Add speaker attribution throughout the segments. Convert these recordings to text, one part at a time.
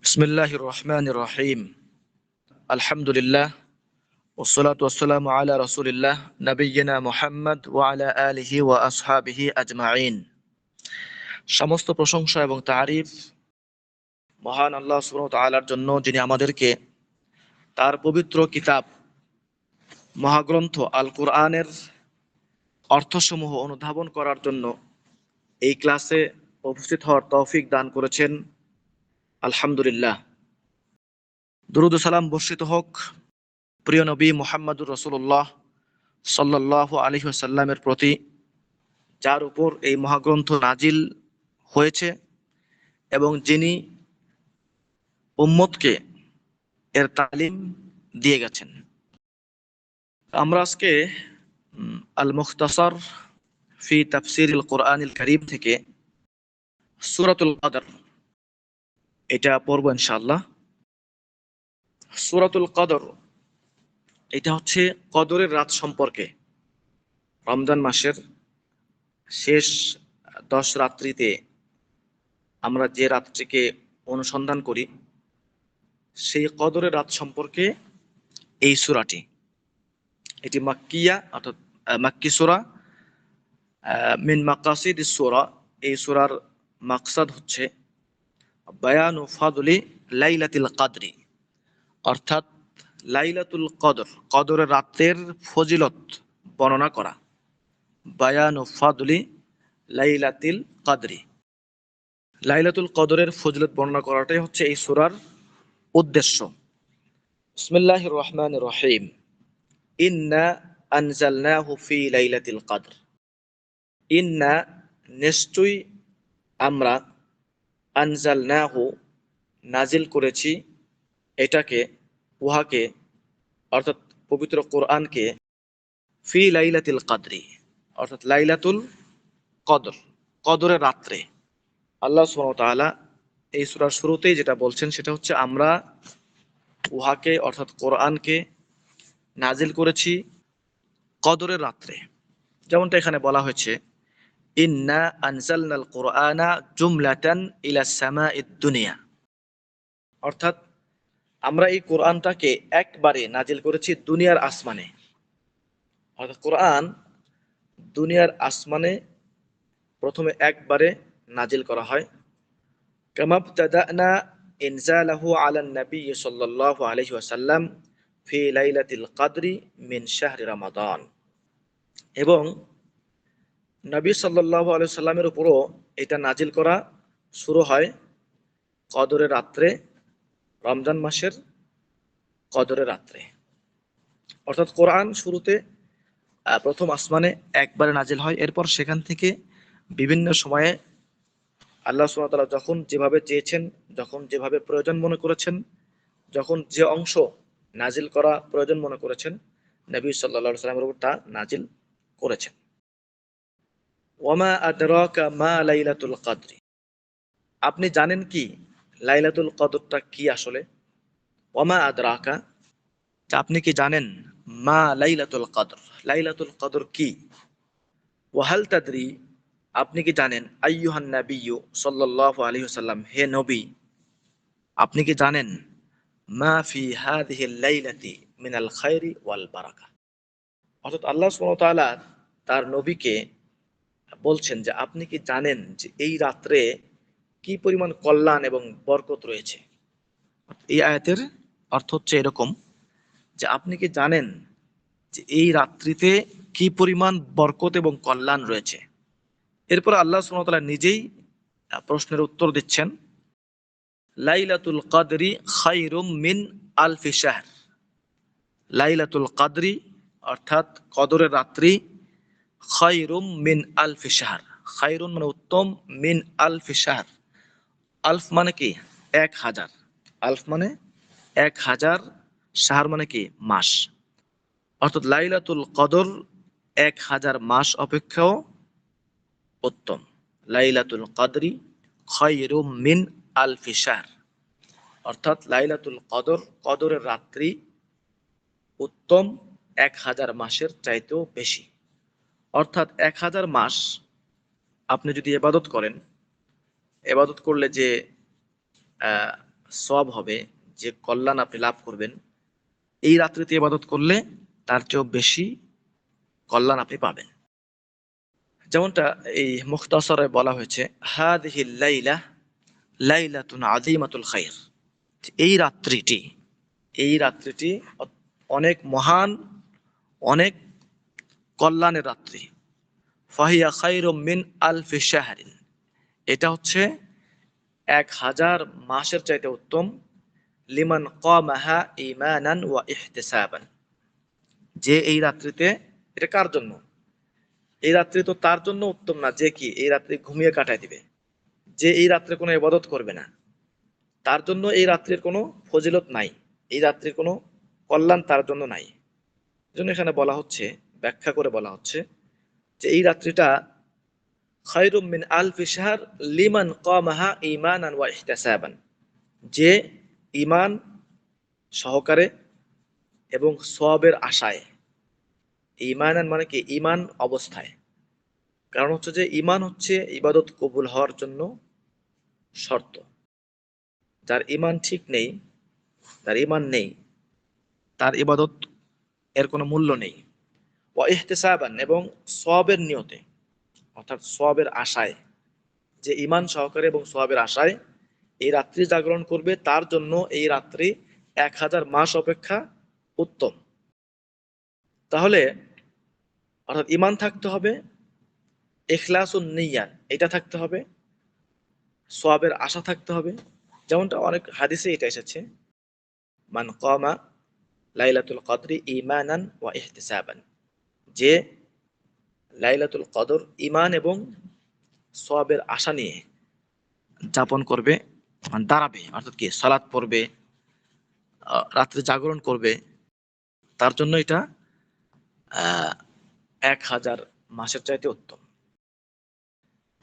Speaker 1: বিসমিল্লাহির রহমানির রহিম। আলহামদুলিল্লাহ ওয়াসসালাতু ওয়াসসালামু আলা রাসূলিল্লাহ নবিয়্যিনা মুহাম্মদ ওয়া আলা আলিহি ওয়া আসহাবিহি আজমাইন। সমস্ত প্রশংসা এবং তারিফ মহান আল্লাহ সুবহানাহু ওয়া তাআলার জন্য, যিনি আমাদেরকে তার পবিত্র কিতাব মহাগ্রন্থ আল কুরআনের অর্থসমূহ অনুধাবন করার জন্য এই ক্লাসে উপস্থিত হওয়ার তৌফিক দান করেছেন। আলহামদুলিল্লাহ। দুরূদ ও সালাম বর্ষিত হোক প্রিয় নবী মুহাম্মদুর রাসূলুল্লাহ সাল্লাল্লাহু আলাইহি ওয়াসাল্লামের প্রতি, যার উপর এই মহাগ্রন্থ নাজিল হয়েছে এবং যিনি উম্মতকে এর তালিম দিয়ে গেছেন। আমরা আজকে আল মুখতাসার ফি তাফসিরিল কোরআনিল কারীম থেকে সূরাতুল কদর এটা পড়ব ইনশাআল্লাহ। সূরাতুল কদর এটা হচ্ছে কদরের রাত সম্পর্কে। রমজান মাসের শেষ 10 রাত্রিতে আমরা যে রাতটিকে অনুসন্ধান করি, সেই কদরের রাত সম্পর্কে এই সূরাটি। এটি মাক্কিয়া, অর্থাৎ মাক্কি সূরা। মিন মাকাসিদিস সূরা, এই সূরার মাকসাদ হচ্ছে বায়ানু ফাদলি লাইলাতুল কদরি, অর্থাৎ লাইলাতুল কদর, কদরের রাতের ফজিলত বর্ণনা করা। বায়ানু ফাদলি লাইলাতুল কদরি, লাইলাতুল কদরের ফজিলত বর্ণনা করাটাই হচ্ছে এই সূরার উদ্দেশ্য। বিসমিল্লাহির রহমানির রহিম। ইন্না আনজালনাহু ফি লাইলাতিল কদর। ইন্না নিশ্চয়ই আমরা, আনজালনাহু নাজিল করেছি এটাকে, উহাকে অর্থাৎ পবিত্র কোরআনকে, ফি লাইলাতিল কদরি অর্থাৎ লাইলাতুল কদর, কদরের রাত্রে। আল্লাহ সুবহানাহু ওয়া তাআলা এই সূরার শুরুতেই যেটা বলছেন সেটা হচ্ছে আমরা উহাকে অর্থাৎ কোরআনকে নাজিল করেছি কদরের রাত্রে। যেমনটা এখানে বলা হয়েছে, ইন্না আনজালনাল কুরআনা জুমলাতান ইলাস সামাইদ দুনিয়া, অর্থাৎ আমরা এই কোরআনটাকে একবারে নাজিল করেছি দুনিয়ার আসমানে। অর্থাৎ কোরআন দুনিয়ার আসমানে প্রথমে একবারে নাজিল করা হয়। কামা ইবতাদানা ইনজালাহু আলান নবী সাল্লাল্লাহু আলাইহি ওয়াসাল্লাম ফি লাইলাতিল কদরি মিন শাহরি রমাদান, এবং নবী সাল্লাল্লাহু আলাইহি সাল্লামের উপরও এটা নাজিল করা শুরু হয় কদরের রাত্রে, রমজান মাসের কদরের রাত্রে। অর্থাৎ কোরআন শুরুতে প্রথম আসমানে একবারে নাজিল হয়, এরপর সেখান থেকে বিভিন্ন সময়ে আল্লাহ সুবহানাহু ওয়া তাআলা যখন যেভাবে চেয়েছেন, যখন যেভাবে প্রয়োজন মনে করেছেন, যখন যে অংশ নাজিল করা প্রয়োজন মনে করেছেন, নবী সাল্লাল্লাহু আলাইহি সাল্লামের উপর তা নাজিল করেছেন। ওয়ামা আদরাকা মা লাইলাতুল কদরি, আপনি জানেন কি লাইলাতুল কদরটা কি আসলে? ওয়ামা আদরাকা, আপনি কি জানেন? মা লাইলাতুল কদর, লাইলাতুল কদর কি? ওয়াহাল তাদরি, আপনি কি জানেন? আইয়ুহান নাবিয়্যু সাল্লাল্লাহু আলাইহি ওয়াসাল্লাম, হে নবী, আপনি কি জানেন? মা ফি হাযিহিল লাইলাতি মিনাল খায়রি ওয়াল বারাকা, অর্থাৎ আল্লাহ সুবহানাহু ওয়া তাআলা তার নবীকে বলছেন যে আপনি কি জানেন যে এই রাত্রে কি পরিমাণ কল্যাণ এবং বরকত রয়েছে। এই আয়াতের অর্থ হচ্ছে এরকম যে আপনি কি জানেন যে এই রাত্রিতে কি পরিমাণ বরকত এবং কল্যাণ রয়েছে। এরপর আল্লাহ সুবহানাহু ওয়া তাআলা নিজেই প্রশ্নের উত্তর দিচ্ছেন, লাইলাতুল কদরি খায়রুম মিন আলফি শাহর, লাইলাতুল কদরি অর্থাৎ কদরের রাত্রি, খায়রুম মিন আলফি শাহর, খায়রুন মানে উত্তম, মিন আলফি শাহর, আলফ মানে কি 1000, আলফ মানে 1000, শাহর মানে কি মাস, অর্থাৎ লাইলাতুল কদর 1000 মাস অপেক্ষাও উত্তম। লাইলাতুল কদরি খায়রুম মিন আলফি শাহর, অর্থাৎ লাইলাতুল কদর, কদরের রাত্রি উত্তম 1000 মাসের চাইতেও বেশি। অর্থাৎ 1000 মাস আপনি যদি ইবাদত করেন, ইবাদত করলে যে সওয়াব হবে, যে কল্যাণ আপনি লাভ করবেন, এই রাত্রিতে ইবাদত করলে তার চেয়েও বেশি কল্যাণ আপনি পাবেন। যেমনটা এই মুখতাসরে বলা হয়েছে, হাদিহিল লাইলা লাইলাতুন আযীমাতুল খায়র, এই রাত্রিটি অনেক মহান, অনেক কল্যাণের রাত্রি। ফাহিয়া খায়রুম মিন আলফি শাহরিন, এটা হচ্ছে 1000 মাসের চাইতে উত্তম। লিমান কামাহা ঈমানান ওয়া ইহতিসাবান, যে এই রাত্রিতে, এটা কার জন্য? এই রাত্রি তো তার জন্য উত্তম না যে কি এই রাত্রি ঘুমিয়ে কাটায় দিবে, যে এই রাত্রে কোনো ইবাদত করবে না, তার জন্য এই রাত্রির কোনো ফজিলত নাই, এই রাত্রির কোনো কল্যাণ তার জন্য নাই। এজন্য এখানে বলা হচ্ছে, ব্যাখ্যা করে বলা হচ্ছে যে এই রাত্রিটা খায়রুম মিন আলফি শাহর লিমান কামাহা ঈমানান ওয়া ইহতিসাবান, যে ঈমান সহকারে এবং সওয়াবের আশায়, ঈমানান মানে কি ঈমান অবস্থায়, কারণ হচ্ছে যে ঈমান হচ্ছে ইবাদত কবুল হওয়ার জন্য শর্ত। যার ঈমান ঠিক নেই, তার ঈমান নেই, তার ইবাদত এর কোনো মূল্য নেই। ওয়া ইহতিসাবান, এবং সওয়াবের নিয়তে, অর্থাৎ সওয়াবের আশায়, যে ঈমান সহকারে এবং সওয়াবের আশায় এই রাত্রি জাগরণ করবে, তার জন্য এই রাত্রি 1000 মাস অপেক্ষা উত্তম। তাহলে অর্থাৎ ঈমান থাকতে হবে, ইখলাসুন নিয়্যা এটা থাকতে হবে, সওয়াবের আশা থাকতে হবে। যেমনটা অনেক হাদিসে এটা এসেছে, মান কামা লাইলাতুল কদরি ঈমানান ওয়া ইহতিসাবান, যে লাইলাতুল কদর ঈমান এবং সওয়াবের আশা নিয়ে যাপন করবে, মানে দাঁড়াবে, অর্থাৎ কি সালাত পড়বে, রাত্রে জাগরণ করবে, তার জন্য এটা 1000 মাসের চাইতে উত্তম।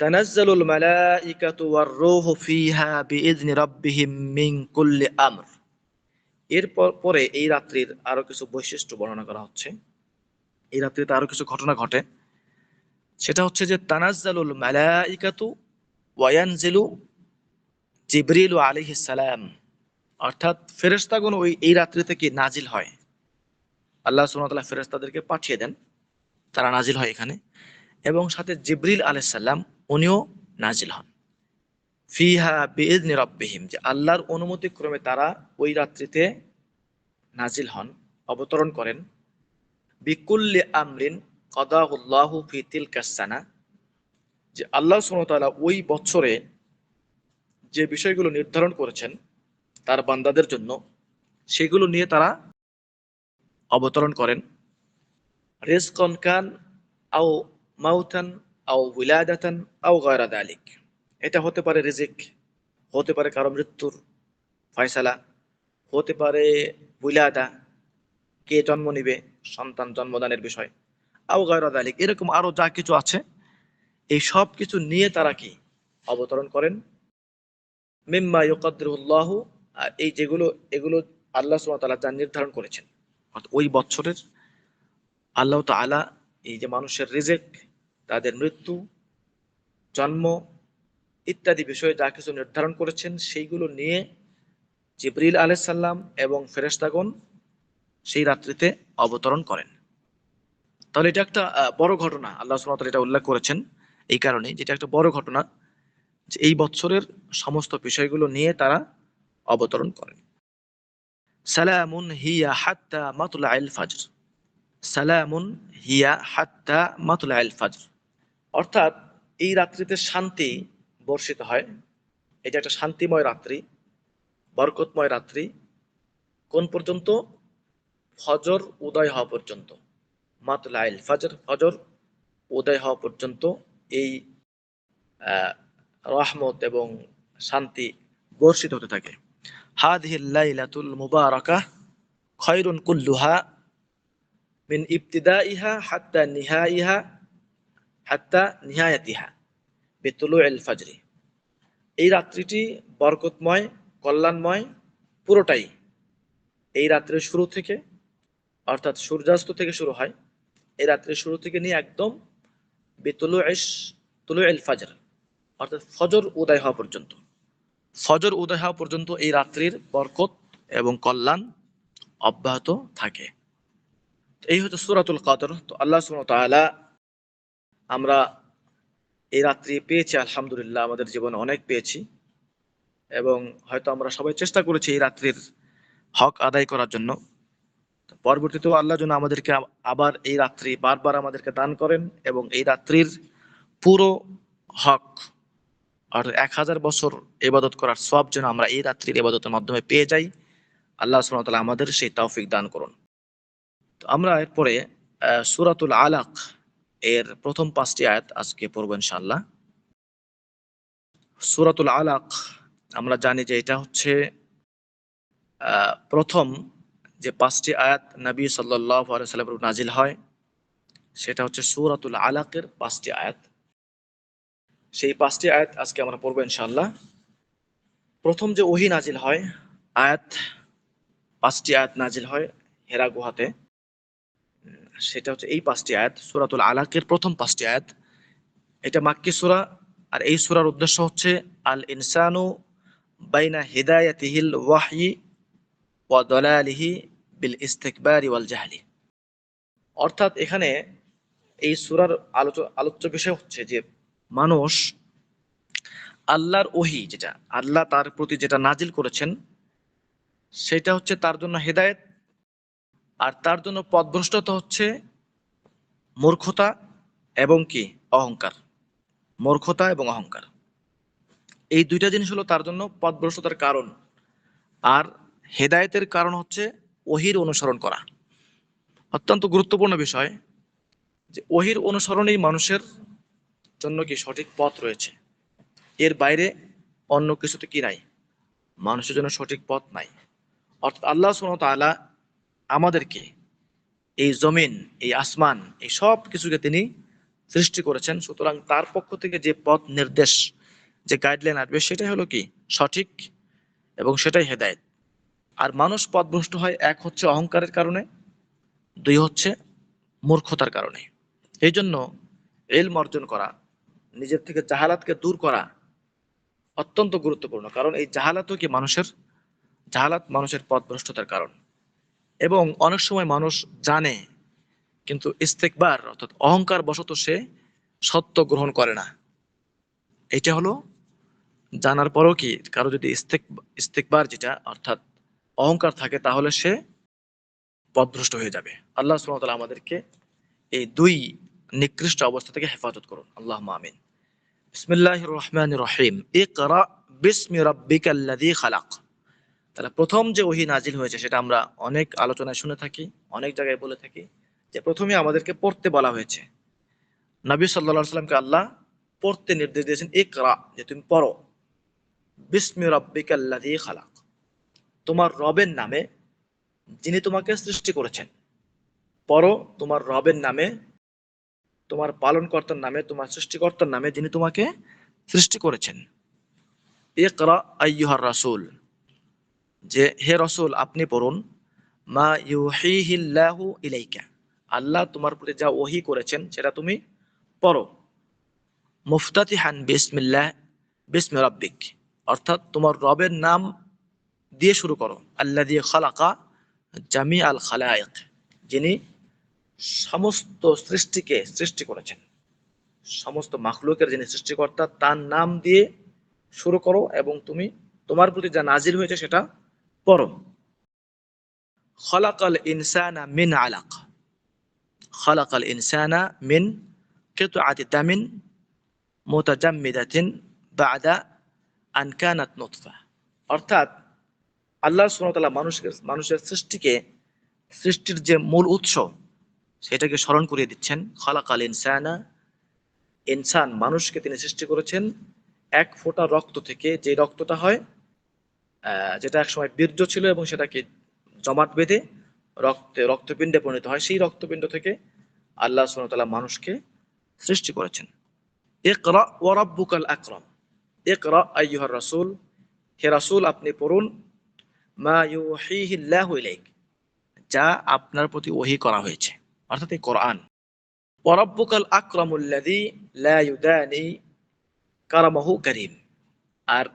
Speaker 1: তানাজ্জালুল মালাইকাতু ওয়ার রূহু ফিহা বিইذনি রাব্বিহিম মিন কুল্লি আমর। এরপর পরে এই রাত্রির আরো কিছু বৈশিষ্ট্য বর্ণনা করা হচ্ছে। এই রাত্রিতে আরো কিছু ঘটনা ঘটে, সেটা হচ্ছে যে তানাজ্জালুল মালাইকাতু ওয়া ইয়ানজিলু জিবরিল আলাইহিস সালাম, অর্থাৎ ফেরেশতাগণ এই রাত্রি থেকে নাজিল হয়। আল্লাহ সুবহানাহু ওয়া তাআলা ফেরেশতাদেরকে পাঠিয়ে দেন, তারা নাজিল হয় এখানে, এবং সাথে জিবরিল আলাইহিস সালাম উনিও নাজিল হন। ফিহা বিইذনি রাব্বিহিম, যে আল্লাহর অনুমতি ক্রমে তারা ওই রাত্রিতে নাজিল হন, অবতরণ করেন। বিকুল্লি আমরিন কাদাহুল্লাহু ফি তিলকাস সানা, যে আল্লাহ সুবহানাহু ওয়া তাআলা ওই বছরে যে বিষয়গুলো নির্ধারণ করেছেন তার বান্দাদের জন্য, সেগুলো নিয়ে তারা অবতরণ করেন। রিজকান কান আও মাউতান আও উলাদাতান আও গায়রা যালিক, এটা হতে পারে রিজিক, হতে পারে কারো মৃত্যুর ফয়সালা, হতে পারে উলাদা, কে জন্ম নিবে, সন্তান জন্মদানের বিষয়, আও গায়রা যালিক, এরকম আরো যা কিছু আছে, এই সব কিছু নিয়ে তারা কি অবতরণ করেন। মিম্মা ইউকাদ্দিরুল্লাহু, আর এই যেগুলো, এগুলো আল্লাহ সুবহানাহু ওয়া তাআলা যা নির্ধারণ করেছেন, অর্থাৎ ওই বছরের আল্লাহ তাআলা এই যে মানুষের রিজিক, তাদের মৃত্যু, জন্ম ইত্যাদি বিষয়ে যা কিছু নির্ধারণ করেছেন, সেইগুলো নিয়ে জিবরিল আলাইহিস সালাম এবং ফেরেশতাগণ সেই রাত্রিতে অবতরণ করেন। তাহলে এটা একটা বড় ঘটনা, আল্লাহ সুবহানাহু ওয়া তাআলা এটা উল্লেখ করেছেন এই কারণে, যেটা একটা বড় ঘটনা, যে এই বছরের সমস্ত বিষয়গুলো নিয়ে তারা অবতরণ করেন। সালামুন হিয়া হাত্তা মাতলাইল ফাজর, সালামুন হিয়া হাত্তা মাতলাইল ফাজর, অর্থাৎ এই রাত্রিতে শান্তি বর্ষিত হয়। এটা একটা শান্তিময় রাত্রি, বরকতময় রাত্রি, কোন পর্যন্ত? ফজর উদয় হওয়া পর্যন্ত। মাতলাইল ফজর, ফজর উদয় হওয়া পর্যন্ত এই রহমত এবং শান্তি বর্ষিত হতে থাকে। হাদিহিল লাইলাতুল মুবারাকাহ খায়রুন কুল্লুহা মিন ইবতিদাইহা হাত্তা নিহাইহা হাত্তা নিহায়াতিহা বিতুলুইল ফাজরি, এই রাত্রিটি বরকতময়, কল্যাণময় পুরোটাই। এই রাত্রের শুরু থেকে, অর্থাৎ সূর্যাস্ত থেকে শুরু হয়, এই রাত্রের শুরু থেকে নিয়ে একদম তুলুইল ফাজর, অর্থাৎ ফজর উদয় হওয়া পর্যন্ত। ফজর উদয় হওয়া পর্যন্ত এই রাত্রির বরকত এবং কল্যাণ অব্যাহত থাকে। এই হচ্ছে সূরাতুল কদর। তো আল্লাহ সুবহানাহু ওয়া তাআলা আমরা এই রাত্রি পেয়েছি, আলহামদুলিল্লাহ, আমাদের জীবনে অনেক পেয়েছি এবং হয়তো আমরা সবাই চেষ্টা করেছি এই রাত্রির হক আদায় করার জন্য। পরবর্তীতেও আল্লাহ যেন আমাদেরকে আবার এই রাত্রি বারবার আমাদেরকে দান করেন এবং এই রাত্রির পুরো হক আর 1000 বছর ইবাদত করার সওয়াব যেন আমরা এই রাত্রির ইবাদতের মাধ্যমে পেয়ে যাই। আল্লাহ সুবহানাহু ওয়া তাআলা আমাদের সেই তৌফিক দান করুন। তো আমরা এরপরে সূরাতুল আলাক এর প্রথম 5টি আয়াত আজকে পড়ব ইনশাআল্লাহ। সূরাতুল আলাক আমরা জানি যে এটা হচ্ছে প্রথম যে 5টি আয়াত নবী সাল্লাল্লাহু আলাইহি ওয়াসাল্লামের উপর নাজিল হয়, সেটা হচ্ছে সূরাতুল আলাকের 5টি আয়াত। সেই 5টি আয়াত আজকে আমরা পড়ব ইনশাআল্লাহ। প্রথম যে ওহী নাজিল হয়, আয়াত 5টি আয়াত নাজিল হয় হেরা গুহাতে, সেটা হচ্ছে এই 5টি আয়াত, সূরাতুল আলাকের প্রথম 5টি আয়াত। এটা মাক্কি সূরা, আর এই সূরার উদ্দেশ্য হচ্ছে আল ইনসানু বাইনা হিদায়াতিহিল ওয়াহয়ি ওয়া দালালিহি বিল ইস্তিকবারি ওয়াল জাহলি। অর্থাৎ এখানে এই সূরার আলোচ্য বিষয় হচ্ছে যে মানুষ আল্লাহর ওহী, যেটা আল্লাহ তার প্রতি যেটা নাজিল করেছেন, সেটা হচ্ছে তার জন্য হেদায়েত, আর তার জন্য পথভ্রষ্টতা হচ্ছে মূর্খতা এবং কি অহংকার। মূর্খতা এবং অহংকার, এই দুইটা জিনিস হলো তার জন্য পথভ্রষ্টতার কারণ। আর হেদায়েতের কারণ হচ্ছে ওহীর অনুসরণ করা। অত্যন্ত গুরুত্বপূর্ণ বিষয় যে ওহীর অনুসরণেই মানুষের জন্য কি সঠিক পথ রয়েছে, এর বাইরে অন্য কিছুতে কি নাই, মানুষের জন্য সঠিক পথ নাই। অর্থাৎ আল্লাহ সুবহানাহু ওয়া তাআলা আমাদেরকে এই জমিন, এই আসমান, এই সব কিছুকে তিনি সৃষ্টি করেছেন। সুতরাং তার পক্ষ থেকে যে পথ নির্দেশ, যে গাইডলাইন আসবে, সেটাই হলো কি সঠিক এবং সেটাই হেদায়েত। আর মানুষ পথভ্রষ্ট হয়, এক হচ্ছে অহংকারের কারণে, দুই হচ্ছে মূর্খতার কারণে। এই জন্য ইলম অর্জন করা, নিজের থেকে জাহালাতকে দূর করা অত্যন্ত গুরুত্বপূর্ণ। কারণ এই জাহালাত মানুষের পথভ্রষ্টতার কারণ। এবং অনেক সময় মানুষ জানে, কিন্তু ইস্তেকবার অর্থাৎ অহংকার বশত সে সত্য গ্রহণ করে না। এটা হলো জানার পরও কি কারো যদি ইস্তেকবার যেটা অর্থাৎ অহংকার থাকে, তাহলে সে পথভ্রষ্ট হয়ে যাবে। আল্লাহ সুবহানাহু ওয়া তাআলা আমাদেরকে এই দুই নিকৃষ্ট অবস্থা থেকে হেফাজত করুন, আল্লাহুম্মা আমিন। বিসমিল্লাহির রহমানির রহিম। ইকরা বিসমি রাব্বিকাল্লাযী খালাক। তাহলে প্রথম যে ওহী নাজিল হয়েছে, সেটা আমরা অনেক আলোচনায় শুনে থাকি, অনেক জায়গায় বলে থাকি যে প্রথমে আমাদেরকে পড়তে বলা হয়েছে। নবী সাল্লাল্লাহু আলাইহি ওয়াসাল্লামকে আল্লাহ পড়তে নির্দেশ দিয়েছেন, ইকরা, যে তুমি পড়ো, বিসমি রাব্বিকাল্লাযী খালাক, তোমার রবের নামে যিনি তোমাকে সৃষ্টি করেছেন। পড়ো তোমার রবের নামে, তোমার পালনকর্তার নামে, তোমার সৃষ্টিকর্তার নামে, যিনি তোমাকে সৃষ্টি করেছেন। ইকরা আইয়ুহার রাসূল, যে হে রাসূল আপনি পড়ুন, মা ইউহিহিল্লাহু ইলাইকা, আল্লাহ তোমার প্রতি যা ওহী করেছেন সেটা তুমি পড়ো। মুফতাতিহান বিসমিল্লাহ বিসমি রাব্বিক, অর্থাৎ তোমার রবের নাম দিয়ে শুরু করো। আল্লাযী খালাকা জামিআল খালায়েক, যিনি সমস্ত সৃষ্টিকে সৃষ্টি করেছেন, সমস্ত মাখলুকের যিনি সৃষ্টিকর্তা, তার নাম দিয়ে শুরু করো এবং তুমি তোমার প্রতি যা নাজিল হয়েছে সেটা পড়ো। খালাকাল ইনসানা মিন আলাক, খালাকাল ইনসানা মিন কিতআতি দামিন মুতাজাম্মিদাতিন বা'দা আন কানাত নুতফা। অর্থাৎ আল্লাহ সুবহানাহু ওয়া তাআলা মানুষের সৃষ্টির যে মূল উৎস, সেটাকে স্মরণ করিয়ে দিচ্ছেন। খালাকাল ইনসানা, ইনসান মানুষকে তিনি সৃষ্টি করেছেন এক ফোঁটা রক্ত থেকে, যে রক্তটা হয় যেটা একসময় বীর্য ছিল এবং সেটাকে জমাট বেঁধে রক্তপিণ্ডে পরিণত হয়, সেই রক্তপিণ্ড থেকে আল্লাহ সুবহানাহু ওয়া তাআলা মানুষকে সৃষ্টি করেছেন। ইকরা ওয়া রাব্বুকাল আকরাম, ইকরা আইয়ুহার রাসূল, হে রাসূল আপনি পড়ুন, মা ইউহিহিল্লাহু ইলাইক, যা আপনার প্রতি ওহী করা হয়েছে, অর্থাৎ এই কোরআন। ওয়া রাব্বুকাল আকরামুল্লাযী লা ইউদানি কারামাহু কারীম, আর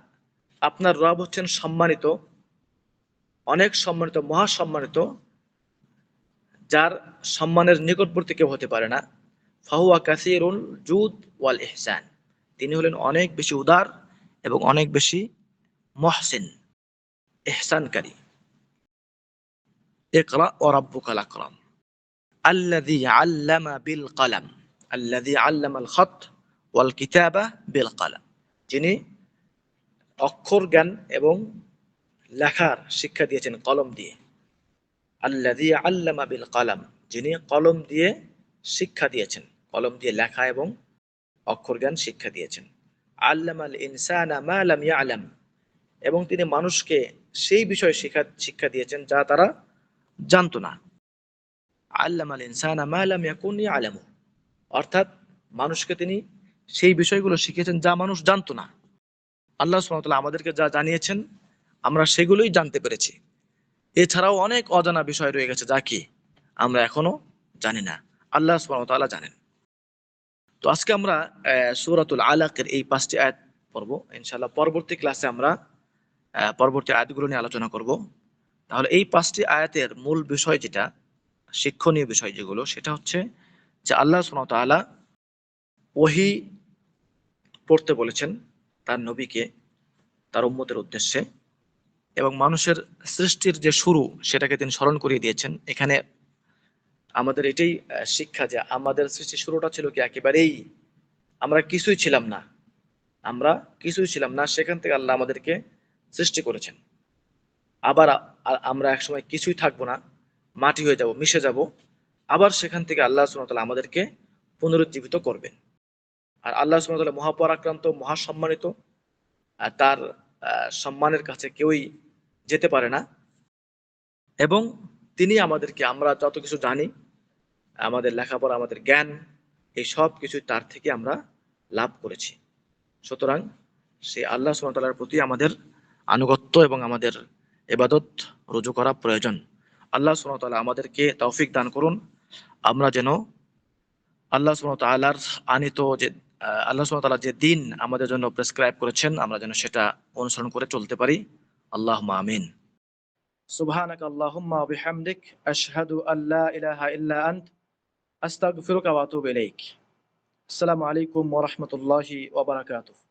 Speaker 1: আপনার রব হচ্ছেন সম্মানিত, অনেক সম্মানিত, মহাসম্মানিত, যার সম্মানের নিকটবর্তী কেউ হতে পারে না। ফাহুয়া কাসিরুল জুদ ওয়াল ইহসান, তিনি হলেন অনেক বেশি উদার এবং অনেক বেশি মহসিন, ইহসানকারী। ইকরা ওয়া রাব্বুকাল আকরাম আল্লাযী আল্লামা বিল কলম, আল্লাযী আল্লামাল খত ওয়াল কিতাবা বিল কলম, যিনি অক্ষর জ্ঞান এবং লেখার শিক্ষা দিয়েছেন কলম দিয়ে। আল্লাযী আল্লামা বিল কলম, যিনি কলম দিয়ে শিক্ষা দিয়েছেন, কলম দিয়ে লেখা এবং অক্ষর জ্ঞান শিক্ষা দিয়েছেন। আল্লামাল ইনসানা মা লাম ইয়ালাম, এবং তিনি মানুষকে সেই বিষয়ে শিক্ষা দিয়েছেন যা তারা জানতো না। আল্লামাল ইনসানা মা লাম ইয়াকুন ইয়ালামু, অর্থাৎ মানুষকে তিনি সেই বিষয়গুলো শিখিয়েছেন যা মানুষ জানতো না। আল্লাহ সুবহানাহু ওয়া তাআলা আমাদেরকে যা জানিয়েছেন আমরা সেগুলোই জানতে পেরেছি। এছাড়াও অনেক অজানা বিষয় রয়ে গেছে যা কি আমরা এখনো জানি না, আল্লাহ সুবহানাহু ওয়া তাআলা জানেন। তো আজকে আমরা সূরাতুল আলাকের এই 5টি আয়াত পড়ব ইনশাআল্লাহ। পরবর্তী ক্লাসে আমরা পরবর্তী আয়াতগুলো নিয়ে আলোচনা করব। তাহলে এই 5টি আয়াতের মূল বিষয় যেটা, শিক্ষণীয় বিষয় যেগুলো, সেটা হচ্ছে যে আল্লাহ সুবহানাহু ওয়া তাআলা ওহী পড়তে বলেছেন তার নবীকে, তার উম্মতের উদ্দেশ্যে, এবং মানুষের সৃষ্টির যে শুরু সেটাকে তিনি স্মরণ করিয়ে দিয়েছেন। এখানে আমাদের এটাই শিক্ষা যে আমাদের সৃষ্টির শুরুটা ছিল কি একেবারেই আমরা কিছুই ছিলাম না, আমরা কিছুই ছিলাম না, সেখান থেকে আল্লাহ আমাদেরকে সৃষ্টি করেছেন। আবার আমরা একসময় কিছুই থাকবো না, মাটি হয়ে যাব, মিশে যাব, আবার সেখান থেকে আল্লাহ সুবহানাহু ওয়া তাআলা আমাদেরকে পুনরুজ্জীবিত করবেন। আর আল্লাহ সুবহানাহু ওয়া তাআলা মহাপরাক্রান্ত, মহাসম্মানিত, আর তার সম্মানের কাছে কেউই যেতে পারে না। এবং তিনি আমাদেরকে, আমরা যত কিছু জানি, আমাদের লেখাপড়া, আমাদের জ্ঞান, এই সব কিছুই তার থেকে আমরা লাভ করেছি। সুতরাং সেই আল্লাহ সুবহানাহু ওয়া তাআলার প্রতি আমাদের আনুগত্য এবং আমাদের ইবাদত রুজু করা প্রয়োজন। আল্লাহ সুবহানাহু ওয়া তাআলা আমাদেরকে তৌফিক দান করুন, আমরা যেন আল্লাহ সুবহানাহু ওয়া তাআলার আনিত যে আল্লাহ সুবহানাহু ওয়া তাআলা যে দিন আমাদের জন্য প্রেসক্রাইব করেছেন, আমরা যেন সেটা অনুসরণ করে চলতে পারি। আল্লাহুম্মা আমিন। সুবহানাকা আল্লাহুম্মা ওয়া বিহামদিক আশহাদু আল্লা ইলাহা ইল্লা আন্ত আস্তাগফিরুকা ওয়া আতুবু ইলাইক। আসসালামু আলাইকুম ওয়া রাহমাতুল্লাহি ওয়া বারাকাতুহু।